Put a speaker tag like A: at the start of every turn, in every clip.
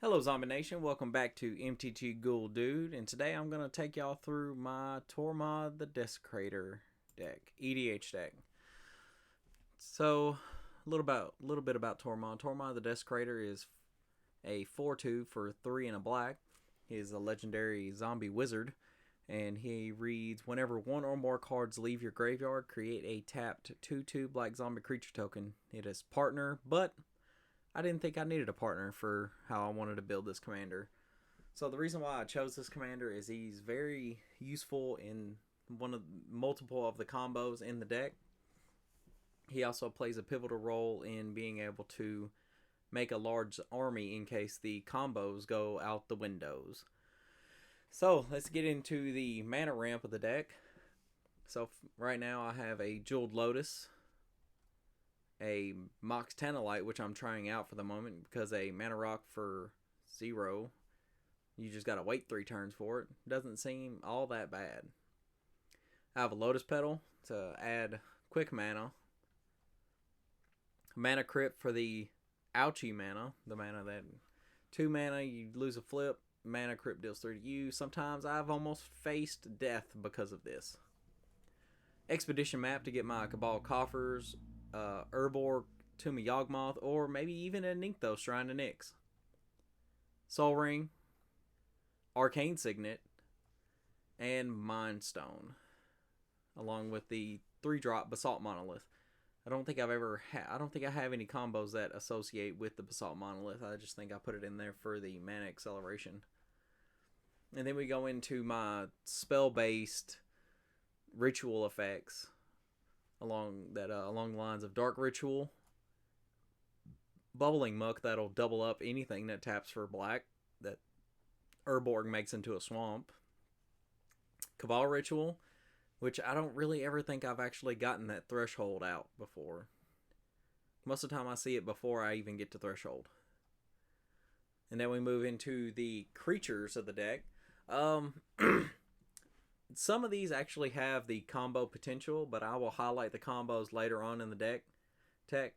A: Hello Zombie Nation, welcome back to MTG Ghoul Dude, and today I'm going to take y'all through my Tormod the Desecrator deck, EDH deck. So, little bit about Tormod. Tormod the Desecrator is a 4/2 for 3 and a black. He is a legendary zombie wizard, and he reads, whenever one or more cards leave your graveyard, create a tapped 2/2 black zombie creature token. It is partner, but I didn't think I needed a partner for how I wanted to build this commander. So the reason why I chose this commander is he's very useful in one of multiple of the combos in the deck. He also plays a pivotal role in being able to make a large army in case the combos go out the windows. So let's get into the mana ramp of the deck. So right now I have a Jeweled Lotus, a Mox Tantalite, which I'm trying out for the moment because a Mana Rock for 0, you just gotta wait 3 turns for it. Doesn't seem all that bad. I have a Lotus Petal to add quick mana. Mana Crypt for the ouchie mana, the mana that 2 mana, you lose a flip. Mana Crypt deals 3 to you. Sometimes I've almost faced death because of this. Expedition Map to get my Cabal Coffers, Urborg, Tomb of Yawgmoth, or maybe even a Nykthos Shrine to Nyx. Soul Ring, Arcane Signet, and Mind Stone, along with the 3-drop Basalt Monolith. I don't think I have any combos that associate with the Basalt Monolith. I just think I put it in there for the mana acceleration. And then we go into my spell-based ritual effects along the lines of Dark Ritual, Bubbling Muck that'll double up anything that taps for black that Urborg makes into a swamp, Cabal Ritual, which I don't really ever think I've actually gotten that threshold out before. Most of the time I see it before I even get to threshold. And then we move into the creatures of the deck. Some of these actually have the combo potential, but I will highlight the combos later on in the deck tech.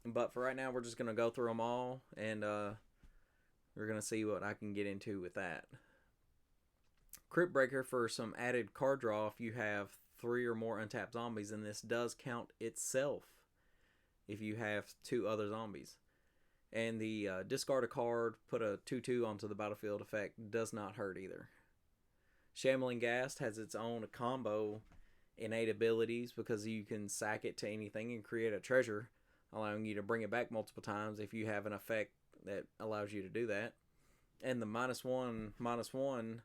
A: But for right now, we're just going to go through them all, and we're going to see what I can get into with that. Crypt Breaker for some added card draw if you have 3 or more untapped zombies, and this does count itself if you have 2 other zombies. And the discard a card, put a 2/2 onto the battlefield effect does not hurt either. Shambling Ghast has its own combo innate abilities because you can sack it to anything and create a treasure, allowing you to bring it back multiple times if you have an effect that allows you to do that. And the -1/-1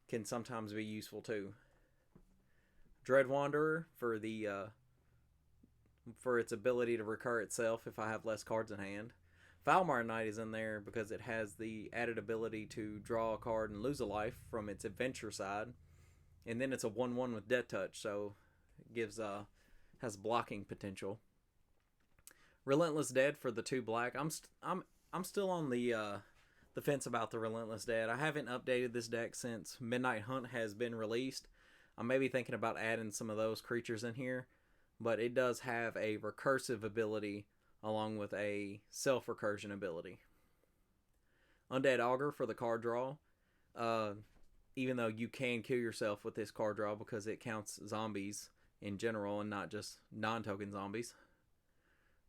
A: can sometimes be useful too. Dread Wanderer for the for its ability to recur itself if I have less cards in hand. Foulmire Knight is in there because it has the added ability to draw a card and lose a life from its adventure side. And then it's a 1/1 with Death Touch, so it gives has blocking potential. Relentless Dead for the 2 black. I'm still on the fence about the Relentless Dead. I haven't updated this deck since Midnight Hunt has been released. I may be thinking about adding some of those creatures in here, but it does have a recursive ability along with a self-recursion ability. Undead Augur for the card draw. Even though you can kill yourself with this card draw because it counts zombies in general and not just non-token zombies.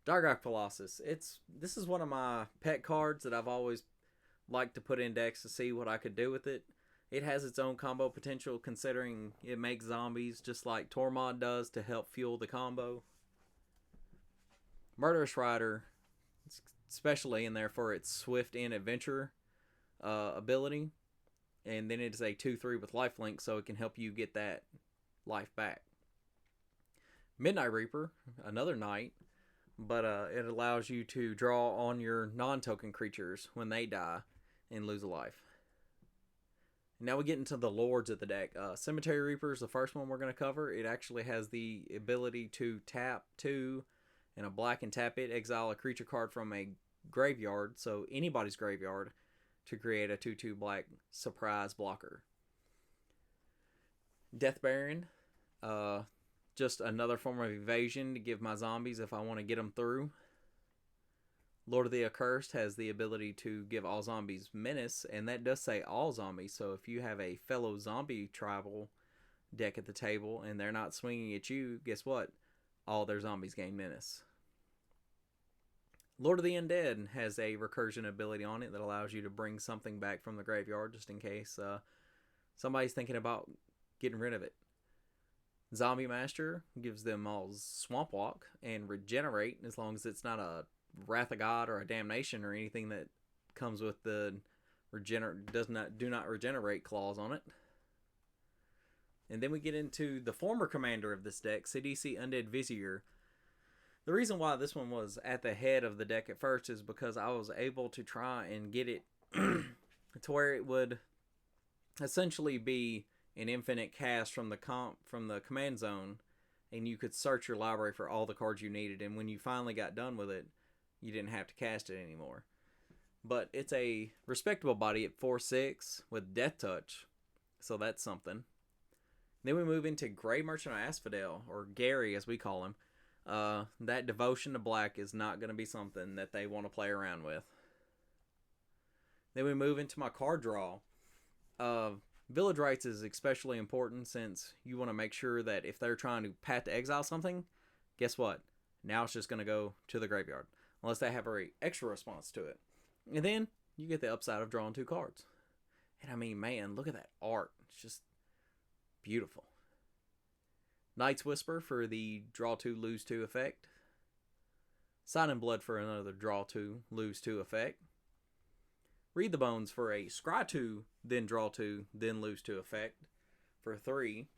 A: Dialga Colossus. This is one of my pet cards that I've always liked to put in decks to see what I could do with it. It has its own combo potential considering it makes zombies just like Tormod does to help fuel the combo. Murderous Rider, especially in there for its Swift in Adventure ability. And then it is a 2/3 with lifelink, so it can help you get that life back. Midnight Reaper, another knight, but it allows you to draw on your non-token creatures when they die and lose a life. Now we get into the lords of the deck. Cemetery Reaper is the first one we're going to cover. It actually has the ability to tap 2 and a black and tap it, exile a creature card from a graveyard, so anybody's graveyard, to create a 2/2 black surprise blocker. Death Baron, just another form of evasion to give my zombies if I want to get them through. Lord of the Accursed has the ability to give all zombies menace, and that does say all zombies. So if you have a fellow zombie tribal deck at the table and they're not swinging at you, guess what? All their zombies gain menace. Lord of the Undead has a recursion ability on it that allows you to bring something back from the graveyard just in case somebody's thinking about getting rid of it. Zombie Master gives them all Swamp Walk and Regenerate, as long as it's not a Wrath of God or a Damnation or anything that comes with the do not regenerate clause on it. And then we get into the former commander of this deck, Cedh Undead Vizier. The reason why this one was at the head of the deck at first is because I was able to try and get it to where it would essentially be an infinite cast from the command zone, and you could search your library for all the cards you needed, and when you finally got done with it, you didn't have to cast it anymore. But it's a respectable body at 4/6 with Death Touch, so that's something. Then we move into Grey Merchant of Asphodel, or Gary as we call him. That Devotion to Black is not going to be something that they want to play around with. Then we move into my card draw. Village Rites is especially important since you want to make sure that if they're trying to Path to Exile something, guess what? Now it's just going to go to the graveyard, unless they have an extra response to it. And then you get the upside of drawing 2 cards. And I mean, man, look at that art. It's just beautiful. Night's Whisper for the draw 2, lose 2 effect. Sign in Blood for another draw 2, lose 2 effect. Read the Bones for a scry 2, then draw 2, then lose 2 effect for 3.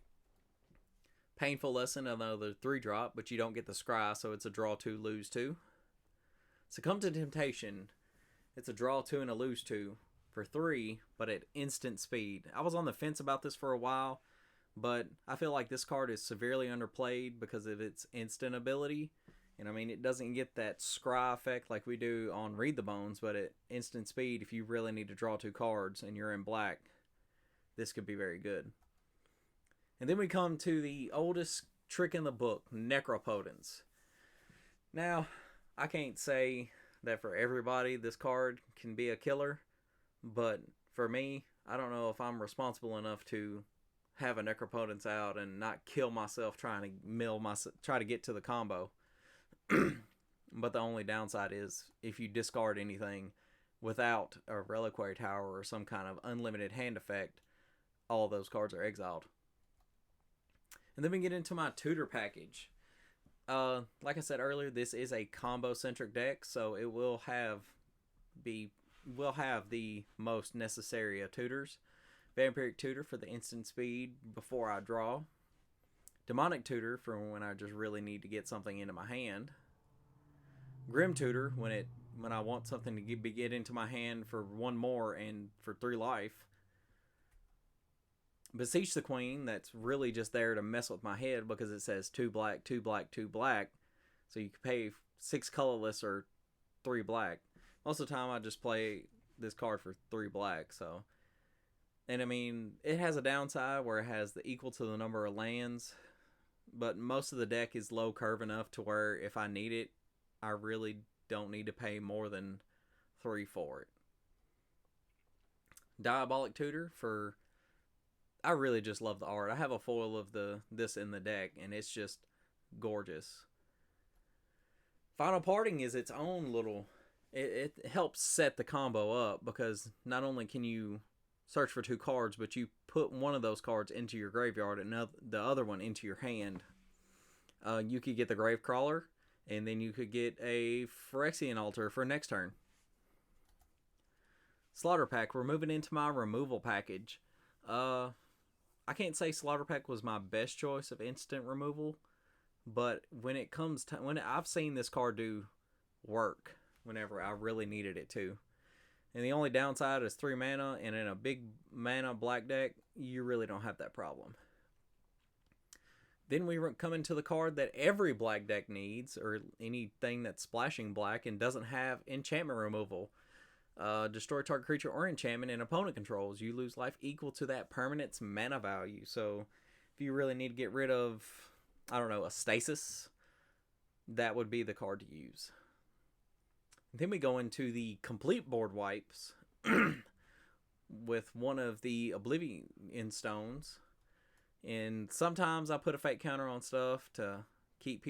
A: Painful Lesson, another 3-drop, but you don't get the scry, so it's a draw 2, lose 2. Succumb to Temptation, it's a draw 2 and a lose 2 for 3, but at instant speed. I was on the fence about this for a while, but I feel like this card is severely underplayed because of its instant ability. And I mean, it doesn't get that scry effect like we do on Read the Bones, but at instant speed, if you really need to draw 2 cards and you're in black, this could be very good. And then we come to the oldest trick in the book, Necropotence. Now, I can't say that for everybody this card can be a killer, but for me, I don't know if I'm responsible enough to have a Necropotence out and not kill myself trying to try to get to the combo. But the only downside is if you discard anything without a Reliquary Tower or some kind of unlimited hand effect, all those cards are exiled. And then we get into my Tutor package. Like I said earlier, this is a combo-centric deck, so it will have the most necessary of tutors. Vampiric Tutor for the instant speed before I draw. Demonic Tutor for when I just really need to get something into my hand. Grim Tutor when I want something to get into my hand for 1 more and for 3 life. Beseech the Queen, that's really just there to mess with my head because it says 2 black, 2 black, 2 black. So you can pay 6 colorless or 3 black. Most of the time I just play this card for 3 black, so. And I mean, it has a downside where it has the equal to the number of lands, but most of the deck is low curve enough to where if I need it, I really don't need to pay more than 3 for it. Diabolic Tutor for, I really just love the art. I have a foil of this in the deck, and it's just gorgeous. Final Parting is its own little, it helps set the combo up because not only can you search for 2 cards, but you put one of those cards into your graveyard and the other one into your hand. You could get the Gravecrawler, and then you could get a Phyrexian Altar for next turn. Slaughter Pack. We're moving into my removal package. I can't say Slaughter Pack was my best choice of instant removal, but when it comes to when I've seen this card do work whenever I really needed it to. And the only downside is 3 mana, and in a big mana black deck, you really don't have that problem. Then we come into the card that every black deck needs, or anything that's splashing black and doesn't have enchantment removal. Destroy target creature or enchantment and opponent controls. You lose life equal to that permanent's mana value. So if you really need to get rid of, I don't know, a Stasis, that would be the card to use. Then we go into the complete board wipes with one of the Oblivion Stones. And sometimes I put a fake counter on stuff to keep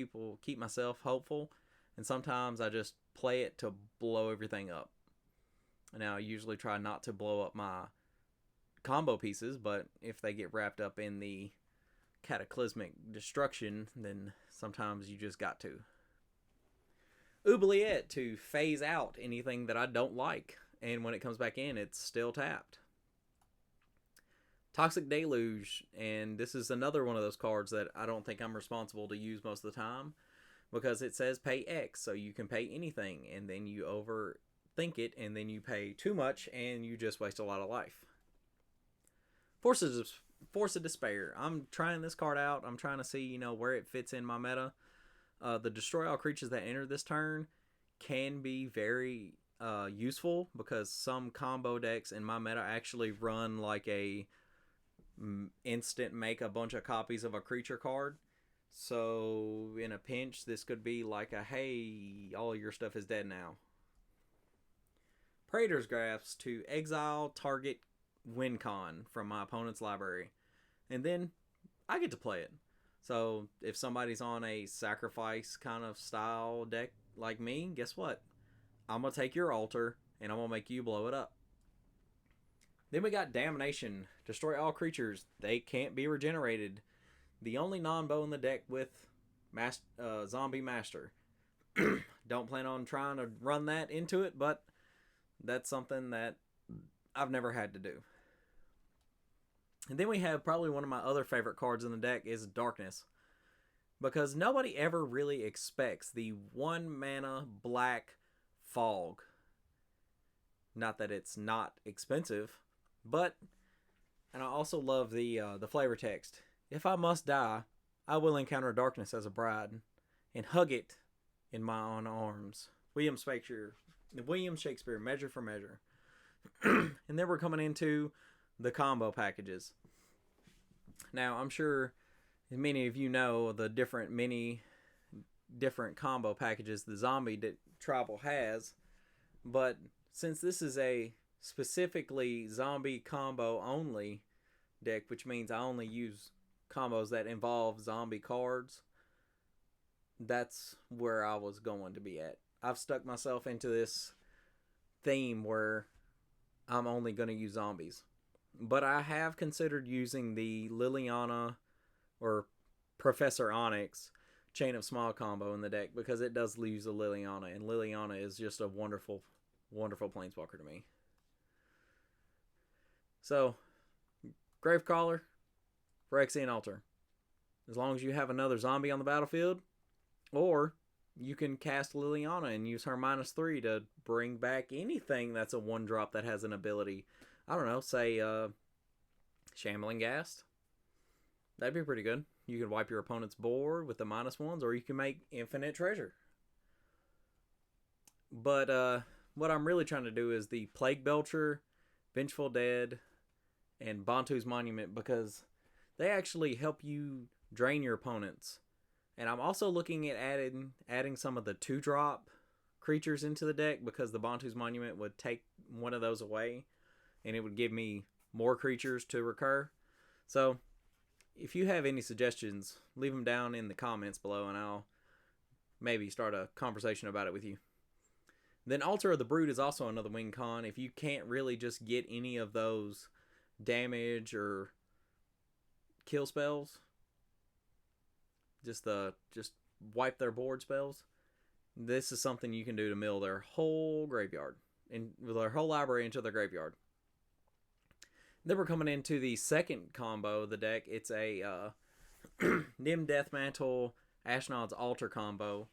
A: myself hopeful. And sometimes I just play it to blow everything up. Now, I usually try not to blow up my combo pieces, but if they get wrapped up in the cataclysmic destruction, then sometimes you just got to. Oubliette to phase out anything that I don't like, and when it comes back in, it's still tapped. Toxic Deluge, and this is another one of those cards that I don't think I'm responsible to use most of the time, because it says pay X, so you can pay anything, and then you overthink it, and then you pay too much, and you just waste a lot of life. Force of Despair. I'm trying this card out. I'm trying to see, where it fits in my meta. The destroy all creatures that enter this turn can be very useful, because some combo decks in my meta actually run like a instant make a bunch of copies of a creature card. So in a pinch, this could be like a, hey, all your stuff is dead now. Praetor's Grasp to exile target win con from my opponent's library, and then I get to play it. So if somebody's on a sacrifice kind of style deck like me, guess what? I'm going to take your altar and I'm going to make you blow it up. Then we got Damnation. Destroy all creatures. They can't be regenerated. The only non-bow in the deck with Zombie Master. Don't plan on trying to run that into it, but that's something that I've never had to do. And then we have probably one of my other favorite cards in the deck is Darkness. Because nobody ever really expects the 1 mana black fog. Not that it's not expensive, but, and I also love the flavor text. If I must die, I will encounter darkness as a bride and hug it in my own arms. William Shakespeare, Measure for Measure. And then we're coming into the combo packages. Now, I'm sure many of you know the different combo packages the Zombie Tribal has, but since this is a specifically zombie combo only deck, which means I only use combos that involve zombie cards, that's where I was going to be at. I've stuck myself into this theme where I'm only going to use zombies. But I have considered using the Liliana or Professor Onyx Chain of Small combo in the deck, because it does use a Liliana, and Liliana is just a wonderful, wonderful planeswalker to me. So, Gravecaller, Phyrexian Altar. As long as you have another zombie on the battlefield, or you can cast Liliana and use her -3 to bring back anything that's a 1-drop that has an ability. I don't know, say Shambling Ghast. That'd be pretty good. You can wipe your opponent's board with the -1s, or you can make Infinite Treasure. But what I'm really trying to do is the Plague Belcher, Vengeful Dead, and Bantu's Monument, because they actually help you drain your opponents. And I'm also looking at adding some of the 2-drop creatures into the deck, because the Bantu's Monument would take one of those away, and it would give me more creatures to recur. So, if you have any suggestions, leave them down in the comments below, and I'll maybe start a conversation about it with you. Then Altar of the Brood is also another win con. If you can't really just get any of those damage or kill spells, just wipe their board spells, this is something you can do to mill their whole graveyard, and their whole library into their graveyard. Then we're coming into the second combo of the deck. It's a Nim Deathmantle Ashnod's Altar combo.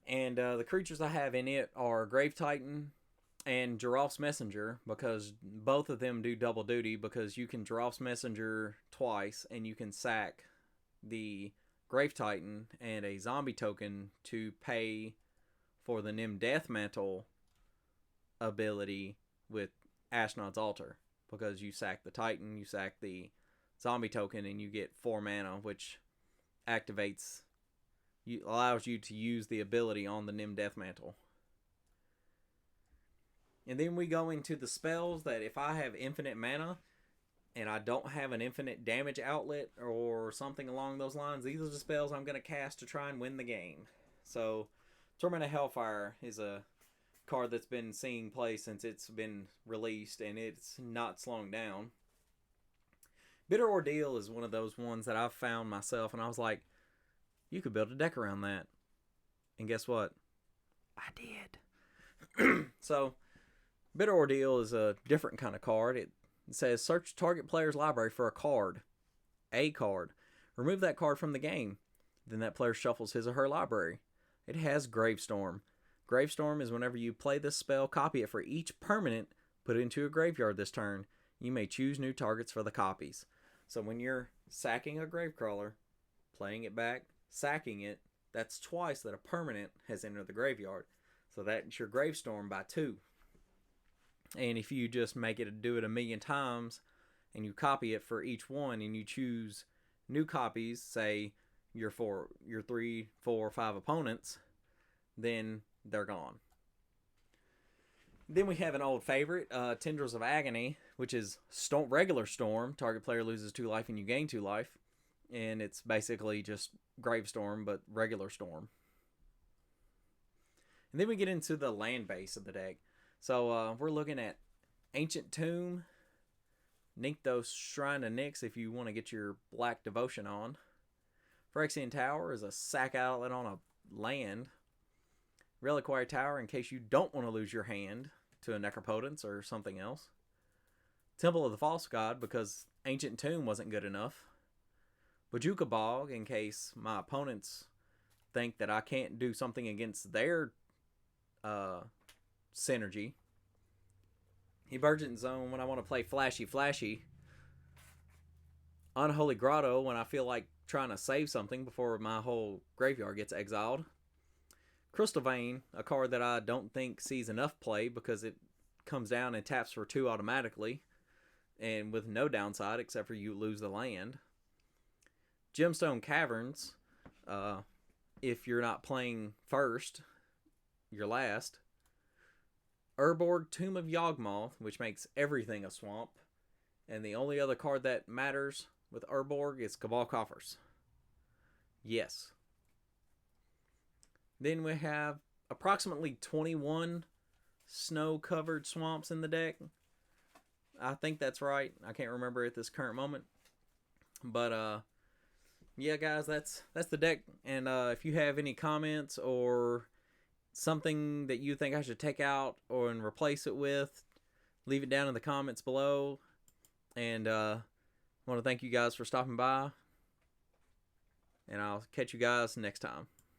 A: And the creatures I have in it are Grave Titan and Giraffe's Messenger, because both of them do double duty, because you can Giraffe's Messenger twice, and you can sack the Grave Titan and a zombie token to pay for the Nim Deathmantle ability with Ashnod's Altar. Because you sack the Titan, you sack the zombie token, and you get 4 mana, which allows you to use the ability on the Nim Deathmantle. And then we go into the spells that if I have infinite mana and I don't have an infinite damage outlet or something along those lines, these are the spells I'm going to cast to try and win the game. So, Torment of Hellfire is a card that's been seeing play since it's been released, and it's not slowing down. Bitter Ordeal is one of those ones that I've found myself, and I was like, you could build a deck around that. And guess what? I did. So, Bitter Ordeal is a different kind of card. It says, search target player's library for a card. A card. Remove that card from the game. Then that player shuffles his or her library. It has Gravestorm. Gravestorm is whenever you play this spell, copy it for each permanent, put it into a graveyard this turn. You may choose new targets for the copies. So when you're sacking a Gravecrawler, playing it back, sacking it, that's twice that a permanent has entered the graveyard. So that's your Gravestorm by 2. And if you just make it do it a million times and you copy it for each one and you choose new copies, say your 3, 4, 5 opponents, then they're gone. Then we have an old favorite, Tendrils of Agony, which is regular Storm. Target player loses 2 life and you gain 2 life. And it's basically just Gravestorm, but regular Storm. And then we get into the land base of the deck. So we're looking at Ancient Tomb, Nykthos Shrine of Nyx if you want to get your Black Devotion on. Phyrexian Tower is a sack outlet on a land. Reliquary Tower in case you don't want to lose your hand to a Necropotence or something else. Temple of the False God because Ancient Tomb wasn't good enough. Bojuka Bog in case my opponents think that I can't do something against their synergy. Emergent Zone when I want to play flashy. Unholy Grotto when I feel like trying to save something before my whole graveyard gets exiled. Crystal Vein, a card that I don't think sees enough play because it comes down and taps for 2 automatically and with no downside except for you lose the land. Gemstone Caverns, if you're not playing first, you're last. Urborg Tomb of Yawgmoth, which makes everything a swamp. And the only other card that matters with Urborg is Cabal Coffers. Yes. Then we have approximately 21 snow-covered swamps in the deck. I think that's right. I can't remember at this current moment. But, yeah, guys, that's the deck. And if you have any comments or something that you think I should take out or and replace it with, leave it down in the comments below. And I want to thank you guys for stopping by. And I'll catch you guys next time.